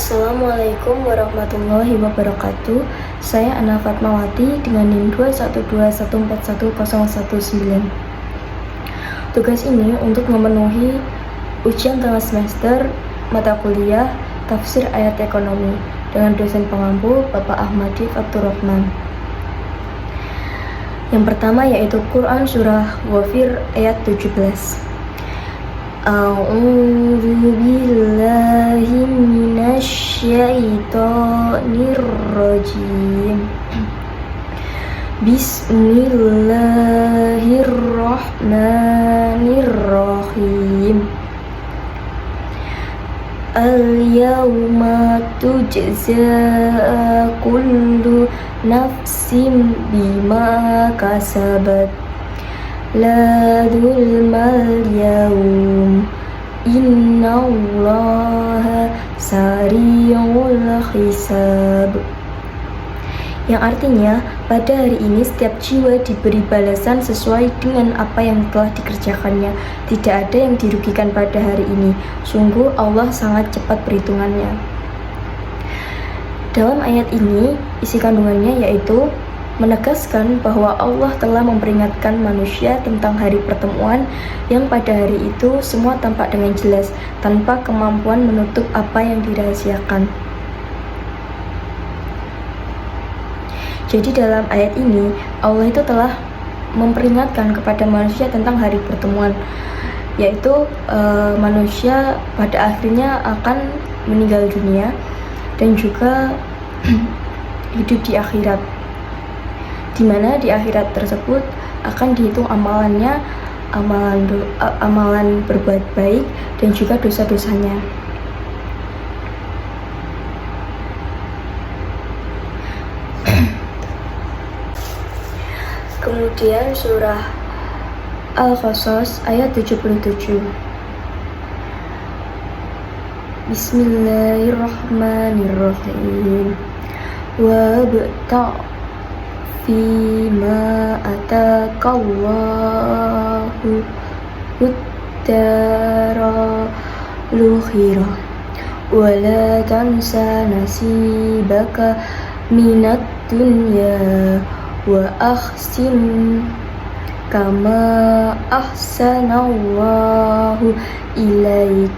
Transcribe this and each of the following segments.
Assalamualaikum warahmatullahi wabarakatuh. Saya Ana Fatmawati dengan NIM 212141019. Tugas ini untuk memenuhi ujian tengah semester mata kuliah Tafsir Ayat Ekonomi dengan dosen pengampu Bapak Ahmadi Faturrahman. Yang pertama yaitu Quran Surah Ghafir ayat 17. A'udzu billahi minasyaitonir rajim. Bismillahirrahmanirrahim. Al-yawma tujza kullu nafsin bima kasabat. La dzulmal yaum innallaha sari'ul hisab. Yang artinya, pada hari ini setiap jiwa diberi balasan sesuai dengan apa yang telah dikerjakannya. Tidak ada yang dirugikan pada hari ini. Sungguh Allah sangat cepat perhitungannya. Dalam ayat ini, isi kandungannya yaitu menegaskan bahwa Allah telah memperingatkan manusia tentang hari pertemuan yang pada hari itu semua tampak dengan jelas tanpa kemampuan menutup apa yang dirahasiakan. Jadi dalam ayat ini Allah itu telah memperingatkan kepada manusia tentang hari pertemuan, yaitu manusia pada akhirnya akan meninggal dunia dan juga hidup di akhirat, di mana di akhirat tersebut akan dihitung amalannya, amalan berbuat baik dan juga dosa-dosanya. Kemudian surah Al-Qasas ayat 77. Bismillahirrahmanirrahim. Wabta' fima atakallahu uddara lukhira wala tansa nasibaka minat dunya wa ahsin kama ahsanallahu ilaik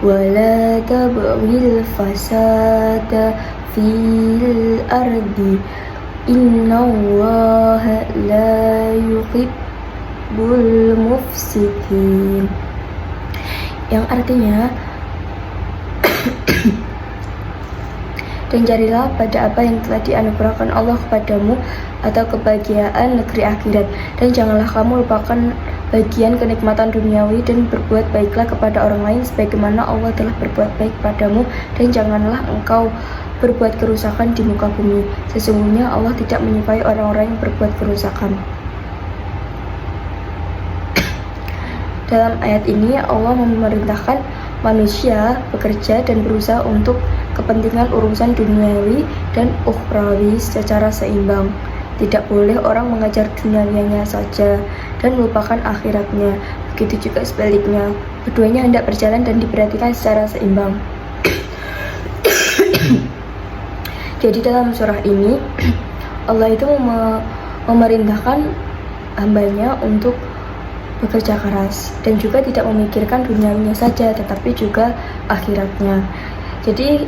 wala tabghil fasada fil ardi innallaha la yuhibbul mufsidin. Yang artinya dan carilah pada apa yang telah dianugerahkan Allah kepadamu atau kebahagiaan negeri akhirat, dan janganlah kamu lupakan bagian kenikmatan duniawi dan berbuat baiklah kepada orang lain sebagaimana Allah telah berbuat baik padamu, dan janganlah engkau berbuat kerusakan di muka bumi. Sesungguhnya Allah tidak menyukai orang-orang yang berbuat kerusakan. Dalam ayat ini Allah memerintahkan manusia bekerja dan berusaha untuk kepentingan urusan duniawi dan ukhrawi secara seimbang. Tidak boleh orang mengejar dunianya saja dan melupakan akhiratnya. Begitu juga sebaliknya, keduanya hendak berjalan dan diperhatikan secara seimbang. Jadi dalam surah ini Allah itu memerintahkan hambanya untuk bekerja keras dan juga tidak memikirkan dunianya saja tetapi juga akhiratnya. Jadi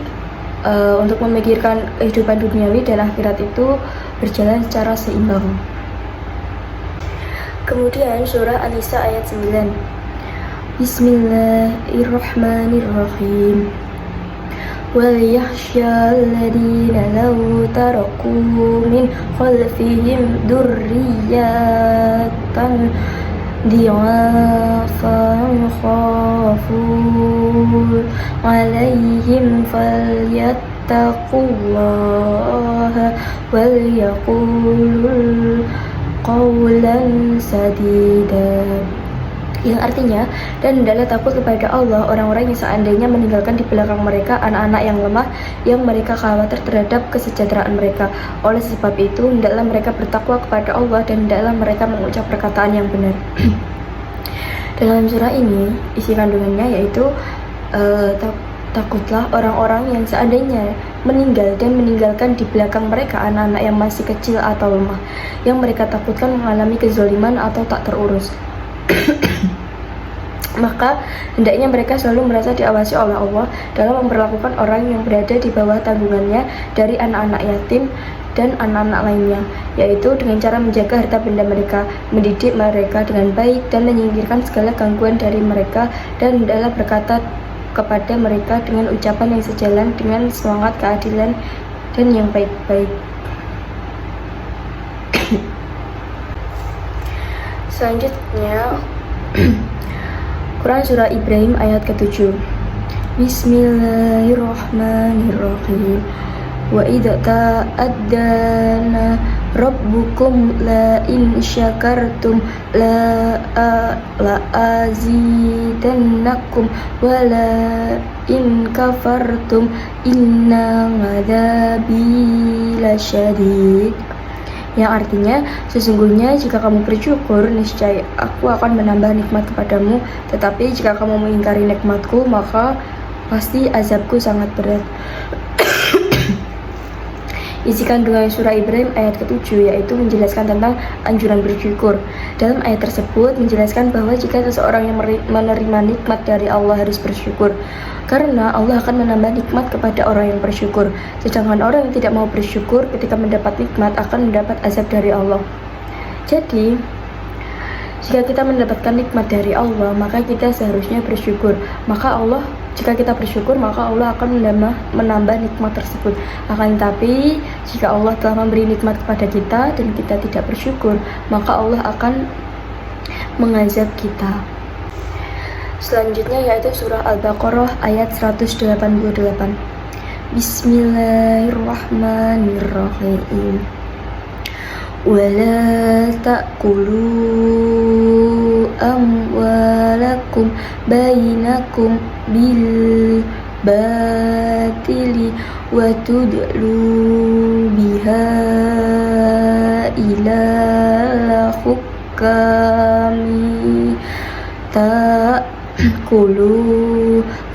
untuk memikirkan kehidupan duniawi dan akhirat itu berjalan secara seimbang. Kemudian surah An-Nisa ayat 9. Bismillahirrahmanirrahim. وَلْيَخْشَى الَّذِينَ لَوْ تَرَكُوا مِنْ خَلْفِهِمْ ذُرِّيَّةً ضِعَافًا خَافُوا عَلَيْهِمْ فَلْيَتَّقُوا اللَّهَ وَلْيَقُولُوا قَوْلًا سَدِيدًا. Yang artinya, dan hendaklah takut kepada Allah orang-orang yang seandainya meninggalkan di belakang mereka anak-anak yang lemah yang mereka khawatir terhadap kesejahteraan mereka. Oleh sebab itu, hendaklah mereka bertakwa kepada Allah dan hendaklah mereka mengucap perkataan yang benar. Dalam surah ini, isi kandungannya yaitu Takutlah orang-orang yang seandainya meninggal dan meninggalkan di belakang mereka anak-anak yang masih kecil atau lemah, yang mereka takutkan mengalami kezaliman atau tak terurus. Maka hendaknya mereka selalu merasa diawasi oleh Allah dalam memperlakukan orang yang berada di bawah tanggungannya dari anak-anak yatim dan anak-anak lainnya, yaitu dengan cara menjaga harta benda mereka, mendidik mereka dengan baik, dan menyingkirkan segala gangguan dari mereka, dan hendaklah berkata kepada mereka dengan ucapan yang sejalan dengan semangat keadilan dan yang baik-baik. Selanjutnya Quran Surah Ibrahim ayat ke-7. Bismillahirrahmanirrahim. Wa idza ta'addana rabbukum la in syakartum la azidannakum wa la in kafartum inna adzabi lasyadid. Yang artinya, sesungguhnya jika kamu bersyukur, niscaya aku akan menambah nikmat kepadamu, tetapi jika kamu mengingkari nikmatku, maka pasti azabku sangat berat. Isi kandungan surah Ibrahim ayat ke-7 yaitu menjelaskan tentang anjuran bersyukur. Dalam ayat tersebut menjelaskan bahwa jika seseorang yang menerima nikmat dari Allah harus bersyukur, karena Allah akan menambah nikmat kepada orang yang bersyukur. Sedangkan orang yang tidak mau bersyukur ketika mendapat nikmat akan mendapat azab dari Allah. Jadi, jika kita mendapatkan nikmat dari Allah, maka kita seharusnya bersyukur. Jika kita bersyukur, maka Allah akan menambah nikmat tersebut. Akan tetapi, jika Allah telah memberi nikmat kepada kita dan kita tidak bersyukur, maka Allah akan mengazab kita. Selanjutnya yaitu surah Al-Baqarah ayat 188. Bismillahirrahmanirrahim. Wala ta'kulu amwalakum bainakum bil batili wa tudlu biha ila hukami ta'kulu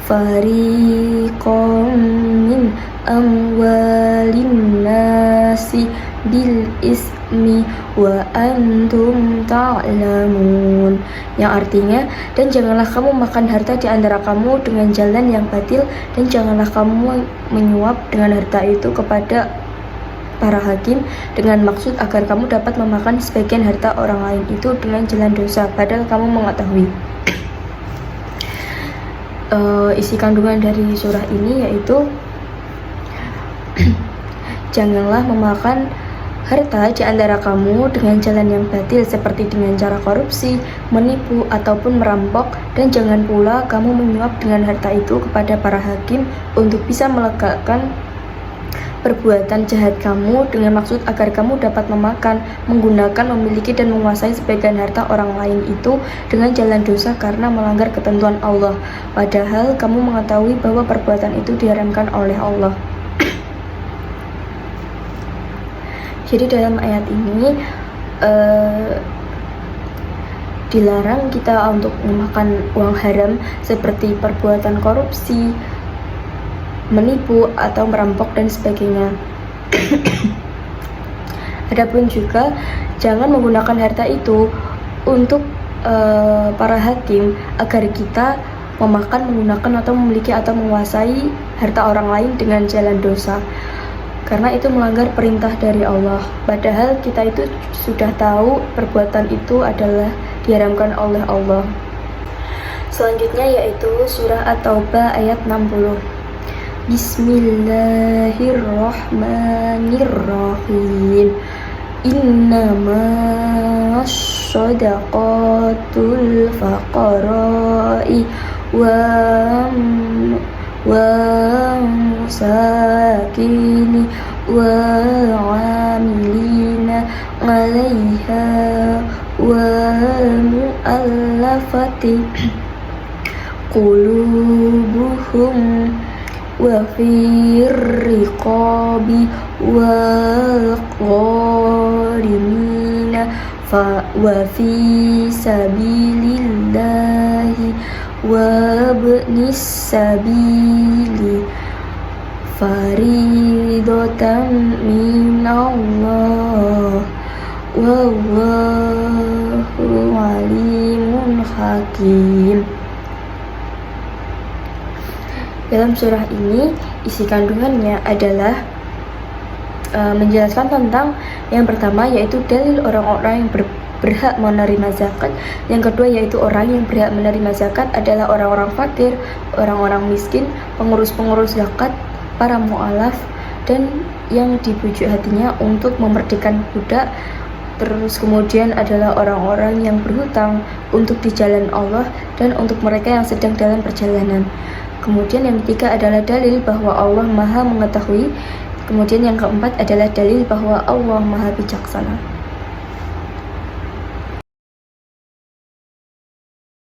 fariqam min amwalin nasi bil ismi wa antum ta'lamun. Yang artinya, dan janganlah kamu makan harta di antara kamu dengan jalan yang batil, dan janganlah kamu menyuap dengan harta itu kepada para hakim dengan maksud agar kamu dapat memakan sebagian harta orang lain itu dengan jalan dosa, padahal kamu mengetahui. Isi kandungan dari surah ini yaitu janganlah memakan harta di antara kamu dengan jalan yang batil seperti dengan cara korupsi, menipu, ataupun merampok, dan jangan pula kamu menyuap dengan harta itu kepada para hakim untuk bisa melegakan perbuatan jahat kamu dengan maksud agar kamu dapat memakan, menggunakan, memiliki, dan menguasai sebagian harta orang lain itu dengan jalan dosa karena melanggar ketentuan Allah, padahal kamu mengetahui bahwa perbuatan itu diharamkan oleh Allah. Jadi dalam ayat ini dilarang kita untuk memakan uang haram seperti perbuatan korupsi, menipu, atau merampok dan sebagainya. Adapun juga jangan menggunakan harta itu untuk para hakim agar kita memakan, menggunakan, atau memiliki atau menguasai harta orang lain dengan jalan dosa, karena itu melanggar perintah dari Allah, padahal kita itu sudah tahu perbuatan itu adalah diharamkan oleh Allah. Selanjutnya yaitu surah At-Taubah ayat 60. Bismillahirrahmanirrahim. Innama shadaqatul faqara'i wa musakini wa amilina 'alaiha wa mu'allafati qulubuhum wa fir riqabi wal gharimina wa fi sabilillahi wabnis sabili faridatan minallah wallahu alimun hakim. Dalam surah ini, isi kandungannya adalah menjelaskan tentang yang pertama yaitu dalil orang-orang yang berhak menerima zakat. Yang kedua yaitu orang yang berhak menerima zakat adalah orang-orang fakir, orang-orang miskin, pengurus-pengurus zakat, para mu'alaf, dan yang dibujuk hatinya untuk memerdekakan budak. Terus kemudian adalah orang-orang yang berhutang untuk di jalan Allah dan untuk mereka yang sedang dalam perjalanan. Kemudian yang ketiga adalah dalil bahwa Allah Maha mengetahui. Kemudian yang keempat adalah dalil bahwa Allah Maha bijaksana.